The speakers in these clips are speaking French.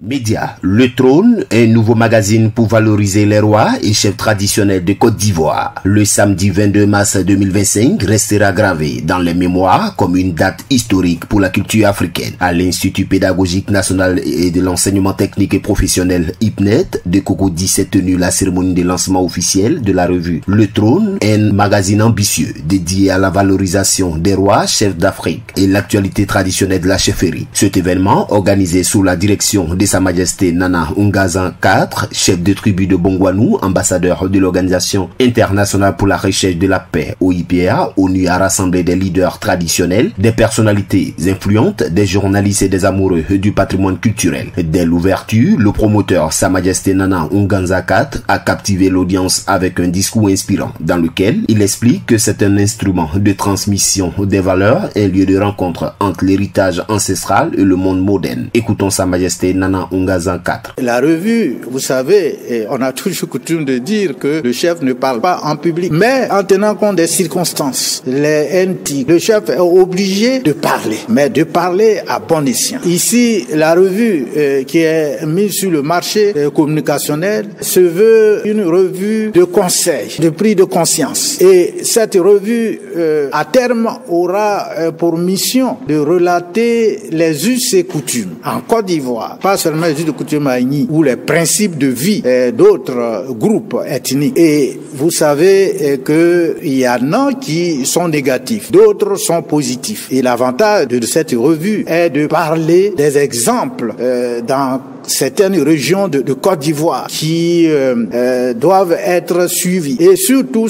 Média, Le Trône, un nouveau magazine pour valoriser les rois et chefs traditionnels de Côte d'Ivoire. Le samedi 22 mars 2025 restera gravé dans les mémoires comme une date historique pour la culture africaine. À l'Institut pédagogique national et de l'enseignement technique et professionnel IPNET de Cocody s'est tenue la cérémonie de lancement officiel de la revue Le Trône, un magazine ambitieux dédié à la valorisation des rois, chefs d'Afrique et l'actualité traditionnelle de la chefferie. Cet événement, organisé sous la direction de Sa Majesté Nana Ungazan IV, chef de tribu de Bongwanou, ambassadeur de l'Organisation internationale pour la recherche de la paix, OIPA, ONU a rassemblé des leaders traditionnels, des personnalités influentes, des journalistes et des amoureux du patrimoine culturel. Dès l'ouverture, le promoteur Sa Majesté Nana Ungazan IV a captivé l'audience avec un discours inspirant dans lequel il explique que c'est un instrument de transmission des valeurs, un lieu de rencontre entre l'héritage ancestral et le monde moderne. Écoutons Sa Majesté Nana Ungazan IV. La revue, vous savez, on a toujours coutume de dire que le chef ne parle pas en public. Mais en tenant compte des circonstances, les NT, le chef est obligé de parler, mais de parler à bon escient. Ici, la revue qui est mise sur le marché communicationnel se veut une revue de conseil, de prise de conscience. Et cette revue, à terme, aura pour mission de relater les us et coutumes en Côte d'Ivoire. Pas seulement les us et coutumes haïnis, ou les principes de vie d'autres groupes ethniques. Et vous savez qu'il y en a qui sont négatifs, d'autres sont positifs. Et l'avantage de cette revue est de parler des exemples dans certaines régions de Côte d'Ivoire qui doivent être suivies. Et surtout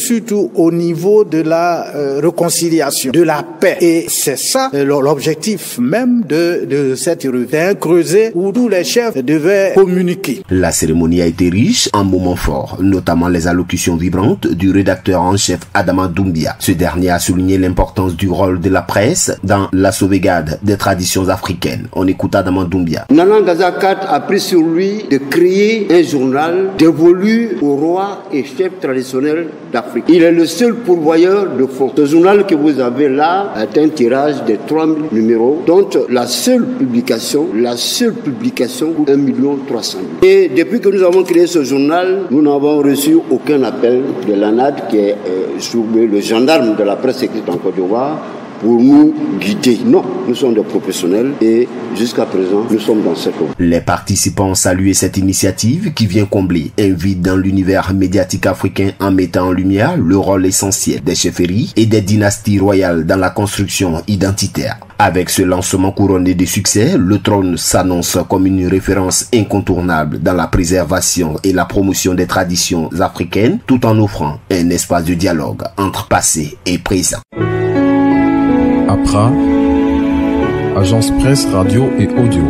au niveau de la réconciliation, de la paix. Et c'est ça l'objectif même de cette revue. C'est un creuset où tous les chefs devaient communiquer. La cérémonie a été riche en moments forts, notamment les allocutions vibrantes du rédacteur en chef Adama Doumbia. Ce dernier a souligné l'importance du rôle de la presse dans la sauvegarde des traditions africaines. On écoute Adama Doumbia. Nana Ungazan IV a pris sur lui de créer un journal dévolu aux rois et chefs traditionnels d'Afrique. Il est le seul pourvoyeur de fonds. Ce journal que vous avez là est un tirage de 3000 numéros, dont la seule publication coûte 1 300 000. Et depuis que nous avons créé ce journal, nous n'avons reçu aucun appel de l'ANAD, qui est le gendarme de la presse écrite en Côte d'Ivoire, pour nous guider. Non, nous sommes des professionnels et jusqu'à présent, nous sommes dans cette voie. Les participants ont salué cette initiative qui vient combler un vide dans l'univers médiatique africain en mettant en lumière le rôle essentiel des chefferies et des dynasties royales dans la construction identitaire. Avec ce lancement couronné de succès, Le Trône s'annonce comme une référence incontournable dans la préservation et la promotion des traditions africaines, tout en offrant un espace de dialogue entre passé et présent. APRA, Agence Presse, Radio et Audio.